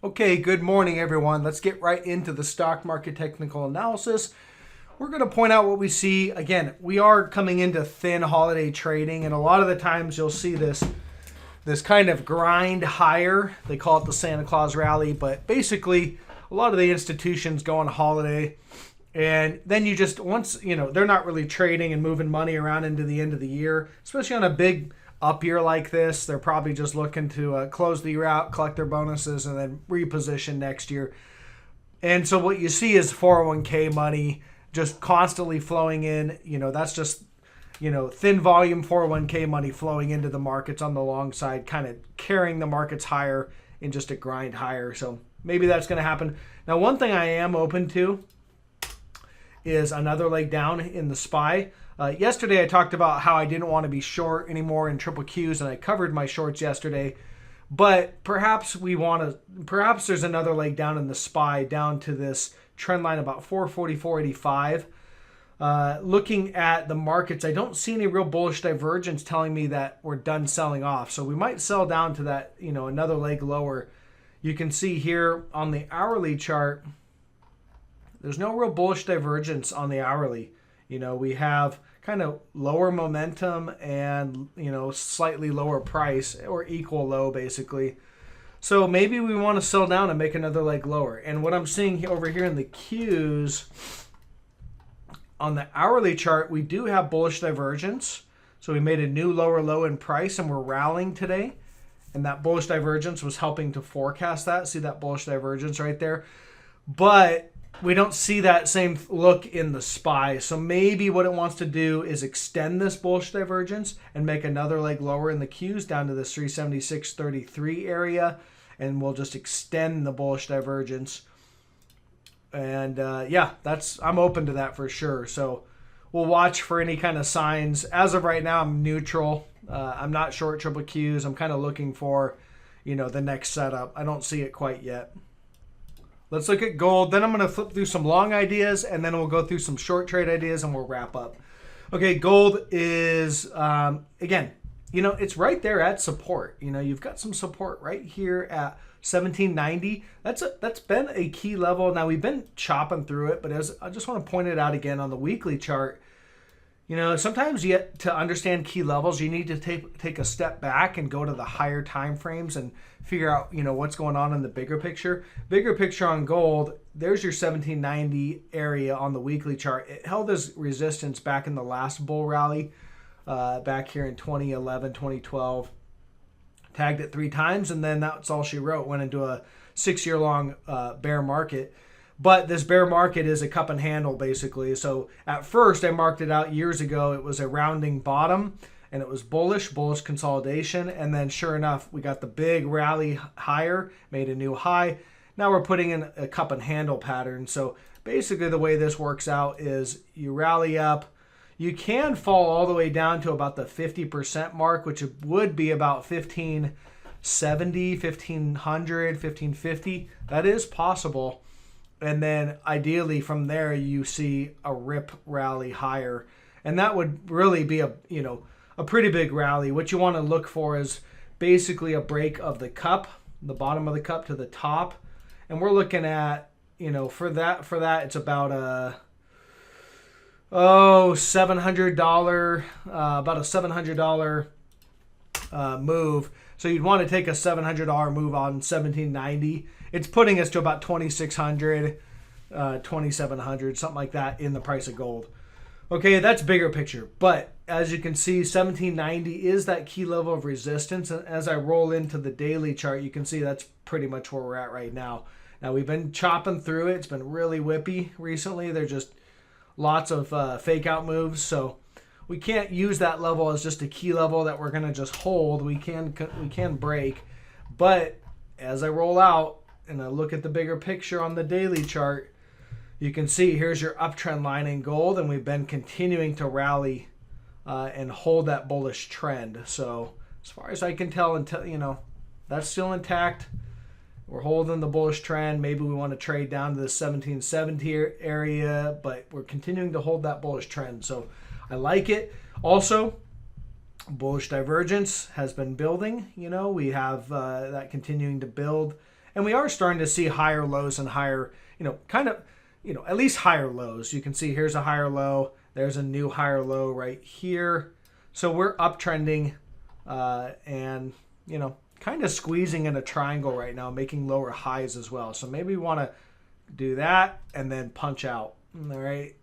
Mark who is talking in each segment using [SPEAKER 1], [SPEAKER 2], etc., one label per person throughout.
[SPEAKER 1] Okay, good morning, everyone. Let's get right into the stock market technical analysis. We're going to point out what we see. Again, we are coming into thin holiday trading, and a lot of the times you'll see this kind of grind higher. They call it the Santa Claus rally, but basically a lot of the institutions go on holiday, and then you just they're not really trading and moving money around into the end of the year, especially on a big up year like this. They're probably just looking to close the year out, collect their bonuses, and then reposition next year. And so what you see is 401k money just constantly flowing in. That's just thin volume 401k money flowing into the markets on the long side, kind of carrying the markets higher in just a grind higher. So maybe that's going to happen. Now, one thing I am open to is another leg down in the SPY. Yesterday I talked about how I didn't want to be short anymore in triple Qs, and I covered my shorts yesterday. But perhaps there's another leg down in the SPY down to this trend line about 444.85. Looking at the markets, I don't see any real bullish divergence telling me that we're done selling off. So we might sell down to that, another leg lower. You can see here on the hourly chart, there's no real bullish divergence on the hourly. We have kind of lower momentum and, slightly lower price or equal low basically. So maybe we want to sell down and make another leg lower. And what I'm seeing over here in the Qs, on the hourly chart, we do have bullish divergence. So we made a new lower low in price and we're rallying today. And that bullish divergence was helping to forecast that. See that bullish divergence right there? But we don't see that same look in the SPY. So maybe what it wants to do is extend this bullish divergence and make another leg lower in the Qs down to this 376.33 area. And we'll just extend the bullish divergence. And I'm open to that for sure. So we'll watch for any kind of signs. As of right now, I'm neutral. I'm not short triple Qs. I'm kind of looking for, the next setup. I don't see it quite yet. Let's look at gold. Then I'm going to flip through some long ideas, and then we'll go through some short trade ideas, and we'll wrap up. Okay, gold is, again, it's right there at support. You've got some support right here at 1790. That's been a key level. Now, we've been chopping through it, but I just want to point it out again on the weekly chart. Sometimes to understand key levels, you need to take a step back and go to the higher time frames and figure out, what's going on in the bigger picture. Bigger picture on gold, there's your 1790 area on the weekly chart. It held as resistance back in the last bull rally, back here in 2011, 2012. Tagged it 3 times, and then that's all she wrote. Went into a 6-year-long bear market. But this bear market is a cup and handle, basically. So at first, I marked it out years ago. It was a rounding bottom, and it was bullish consolidation. And then sure enough, we got the big rally higher, made a new high. Now we're putting in a cup and handle pattern. So basically the way this works out is you rally up. You can fall all the way down to about the 50% mark, which would be about 1570, 1500, 1550. That is possible. And then ideally from there, you see a rip rally higher. And that would really be a pretty big rally. What you want to look for is basically a break of the cup, the bottom of the cup to the top. And we're looking at, for that, it's about a $700, about a $700 move. So you'd want to take a $700 move on 1790. It's putting us to about 2,600, 2,700, something like that in the price of gold. Okay, that's bigger picture. But as you can see, 1790 is that key level of resistance. And as I roll into the daily chart, you can see that's pretty much where we're at right now. Now, we've been chopping through it. It's been really whippy recently. There's just lots of fake out moves. So we can't use that level as just a key level that we're going to just hold. We can break. But as I roll out and I look at the bigger picture on the daily chart, you can see here's your uptrend line in gold, and we've been continuing to rally and hold that bullish trend. So as far as I can tell, that's still intact. We're holding the bullish trend. Maybe we want to trade down to the 1770 area, but we're continuing to hold that bullish trend. So I like it. Also, bullish divergence has been building. We have that continuing to build. And we are starting to see higher lows and higher, at least higher lows. You can see here's a higher low. There's a new higher low right here. So we're uptrending and, kind of squeezing in a triangle right now, making lower highs as well. So maybe we want to do that and then punch out. All right.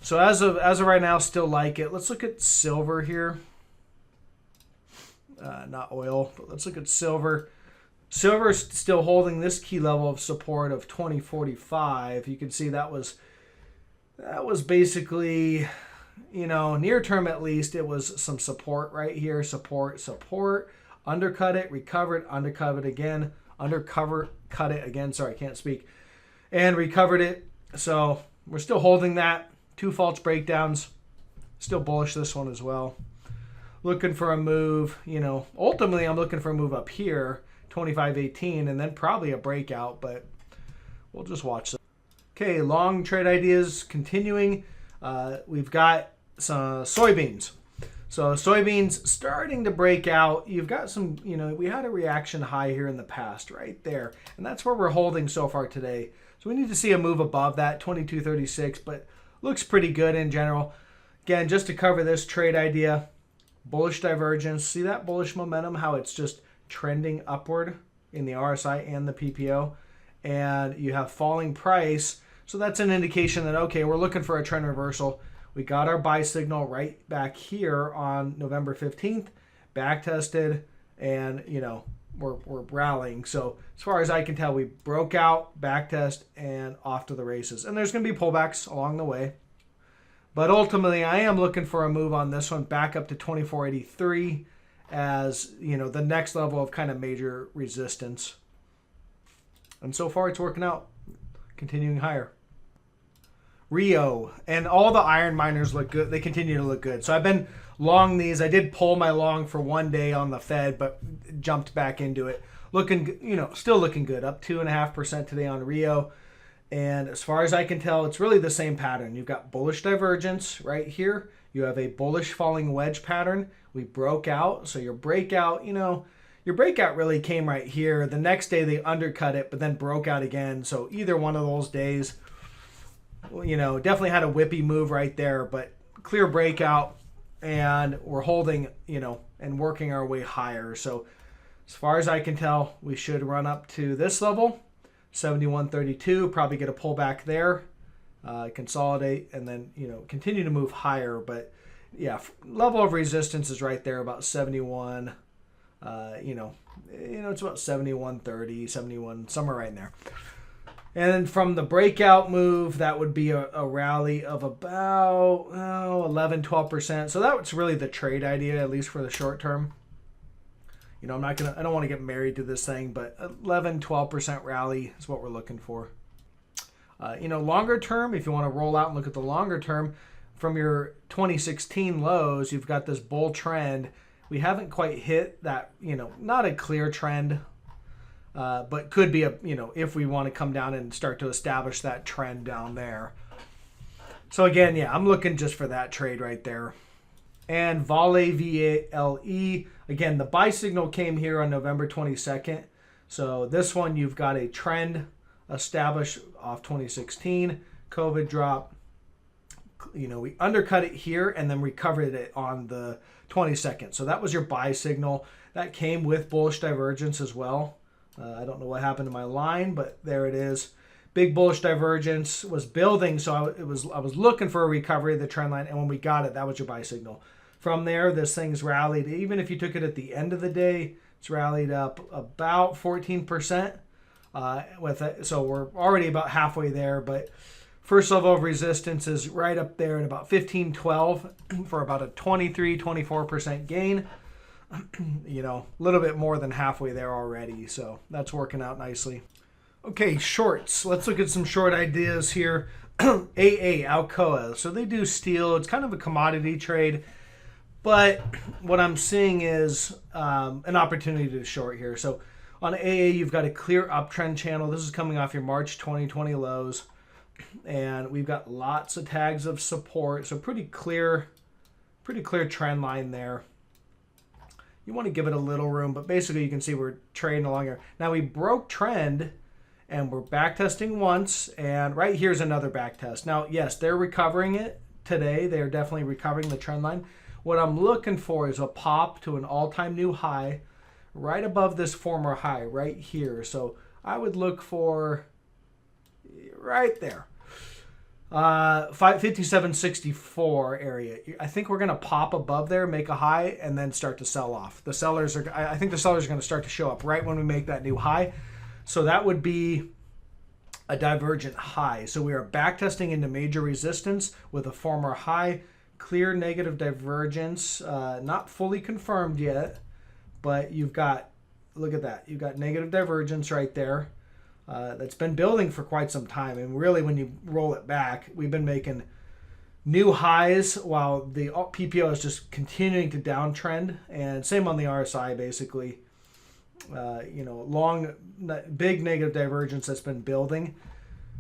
[SPEAKER 1] So as of right now, still like it. Let's look at silver here. Not oil, but let's look at silver. Silver is still holding this key level of support of 2045. You can see that was basically, near term at least, it was some support right here. Support, undercut it, recovered, undercut it again, cut it again. Sorry, I can't speak. And recovered it. So we're still holding that. 2 false breakdowns. Still bullish this one as well. Looking for a move, ultimately I'm looking for a move up here, 25.18, and then probably a breakout, but we'll just watch that. Okay, long trade ideas continuing. We've got some soybeans. So soybeans starting to break out. You've got some, we had a reaction high here in the past right there, and that's where we're holding so far today. So we need to see a move above that, 22.36, but looks pretty good in general. Again, just to cover this trade idea, bullish divergence. See that bullish momentum, how it's just trending upward in the RSI and the PPO. And you have falling price. So that's an indication that, okay, we're looking for a trend reversal. We got our buy signal right back here on November 15th, back tested, and, we're rallying. So as far as I can tell, we broke out, back test, and off to the races. And there's going to be pullbacks along the way. But ultimately, I am looking for a move on this one back up to 24.83 as, the next level of kind of major resistance. And so far, it's working out, continuing higher. Rio, and all the iron miners look good. They continue to look good. So I've been long these. I did pull my long for one day on the Fed, but jumped back into it. Looking, still looking good. Up 2.5% today on Rio. And as far as I can tell, it's really the same pattern. You've got bullish divergence right here. You have a bullish falling wedge pattern. We broke out. So your breakout, your breakout really came right here. The next day they undercut it, but then broke out again. So either one of those days, definitely had a whippy move right there, but clear breakout, and we're holding, and working our way higher. So as far as I can tell, we should run up to this level, 71.32, probably get a pullback there, consolidate, and then, continue to move higher. But yeah, level of resistance is right there, about 71, it's about 71.30, 71, somewhere right in there. And then from the breakout move, that would be a rally of about 11, 12%. So that's really the trade idea, at least for the short term. I don't want to get married to this thing, but 11, 12% rally is what we're looking for. Longer term, if you want to roll out and look at the longer term, from your 2016 lows, you've got this bull trend. We haven't quite hit that, not a clear trend. But could be if we want to come down and start to establish that trend down there. So again, yeah, I'm looking just for that trade right there. And Vale, V-A-L-E, again, the buy signal came here on November 22nd. So this one, you've got a trend established off 2016, COVID drop. We undercut it here and then recovered it on the 22nd. So that was your buy signal. That came with bullish divergence as well. I don't know what happened to my line, but there it is. Big bullish divergence was building, so I was looking for a recovery of the trend line, and when we got it, that was your buy signal. From there, this thing's rallied. Even if you took it at the end of the day, it's rallied up about 14%. With it, so we're already about halfway there. But first level of resistance is right up there at about 15.12 for about a 23-24% gain. A little bit more than halfway there already, so that's working out nicely. Okay, shorts. Let's look at some short ideas here. AA, Alcoa. So they do steel. It's kind of a commodity trade, but what I'm seeing is an opportunity to short here. So on AA, you've got a clear uptrend channel. This is coming off your March 2020 lows, and we've got lots of tags of support. So pretty clear trend line there. You want to give it a little room, but basically you can see we're trading along here. Now we broke trend and we're back testing once, and right here's another back test. Now, yes, they're recovering it today. They're definitely recovering the trend line. What I'm looking for is a pop to an all-time new high right above this former high right here. So I would look for right there. 57.64 area. I think we're going to pop above there, make a high, and then start to sell off. The sellers are, I think the sellers are going to start to show up right when we make that new high. So that would be a divergent high. So we are back testing into major resistance with a former high, clear negative divergence, not fully confirmed yet, but you've got, look at that, you've got negative divergence right there. That's been building for quite some time. And really, when you roll it back, we've been making new highs while the PPO is just continuing to downtrend. And same on the RSI, basically. Long, big negative divergence that's been building.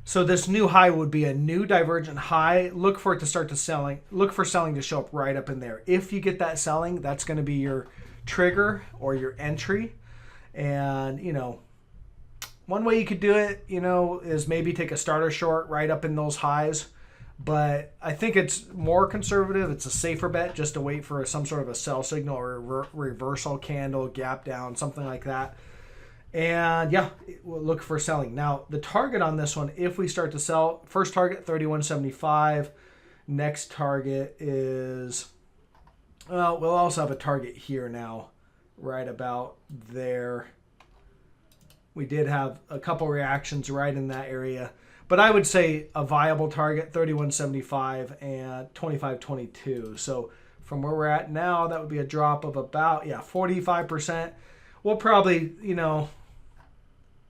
[SPEAKER 1] So this new high would be a new divergent high. Look for it to start to selling. Look for selling to show up right up in there. If you get that selling, that's going to be your trigger or your entry. And, one way you could do it, is maybe take a starter short right up in those highs. But I think it's more conservative. It's a safer bet just to wait for some sort of a sell signal or reversal candle, gap down, something like that. And yeah, we'll look for selling. Now, the target on this one, if we start to sell, first target 31.75. Next target is, well, we'll also have a target here now, right about there. We did have a couple reactions right in that area. But I would say a viable target, 31.75 and 25.22. So from where we're at now, that would be a drop of about, 45%. We'll probably,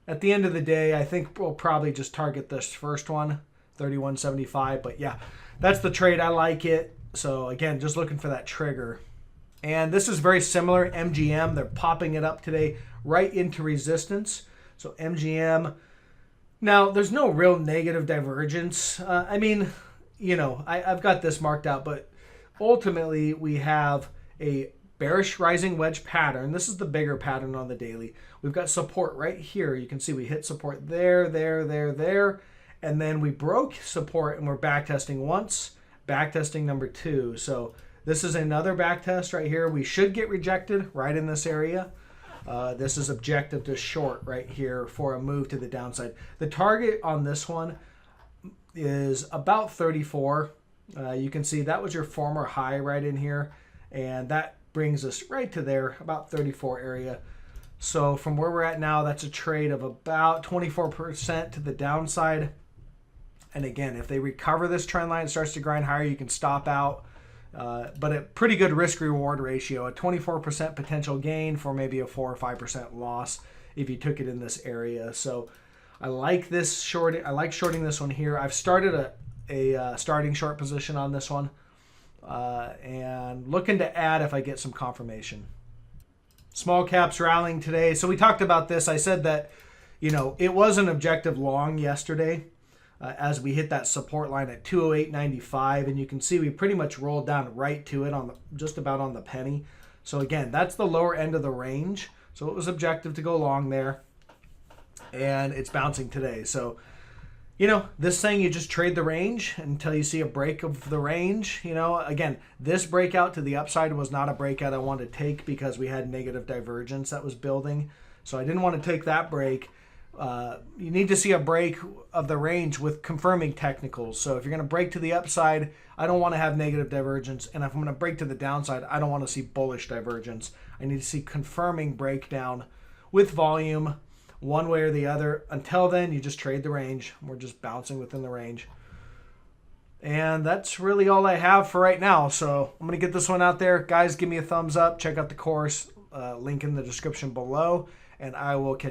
[SPEAKER 1] at the end of the day, I think we'll probably just target this first one, 31.75. But yeah, that's the trade. I like it. So again, just looking for that trigger. And this is very similar. MGM, they're popping it up today right into resistance. So MGM, now there's no real negative divergence. I've got this marked out, but ultimately we have a bearish rising wedge pattern. This is the bigger pattern on the daily. We've got support right here. You can see we hit support there, and then we broke support and we're back testing once, back testing number 2. So this is another back test right here. We should get rejected right in this area. This is objective to short right here for a move to the downside. The target on this one is about 34. You can see that was your former high right in here, and that brings us right to there, about 34 area. So from where we're at now, that's a trade of about 24% to the downside. And again, if they recover this trend line, it starts to grind higher, you can stop out. But a pretty good risk-reward ratio, a 24% potential gain for maybe a 4 or 5% loss if you took it in this area. So I like this short. I like shorting this one here. I've started a starting short position on this one, and looking to add if I get some confirmation. Small caps rallying today. So we talked about this. I said that it was an objective long yesterday. As we hit that support line at 208.95, and you can see we pretty much rolled down right to it on just about on the penny. So again, that's the lower end of the range. So it was objective to go long there, and it's bouncing today. So this thing, you just trade the range until you see a break of the range. Again, this breakout to the upside was not a breakout I wanted to take because we had negative divergence that was building. So I didn't want to take that break. You need to see a break of the range with confirming technicals. So if you're going to break to the upside, I don't want to have negative divergence. And if I'm going to break to the downside, I don't want to see bullish divergence. I need to see confirming breakdown with volume one way or the other. Until then, you just trade the range. We're just bouncing within the range. And that's really all I have for right now. So I'm going to get this one out there. Guys, give me a thumbs up. Check out the course. Link in the description below. And I will catch you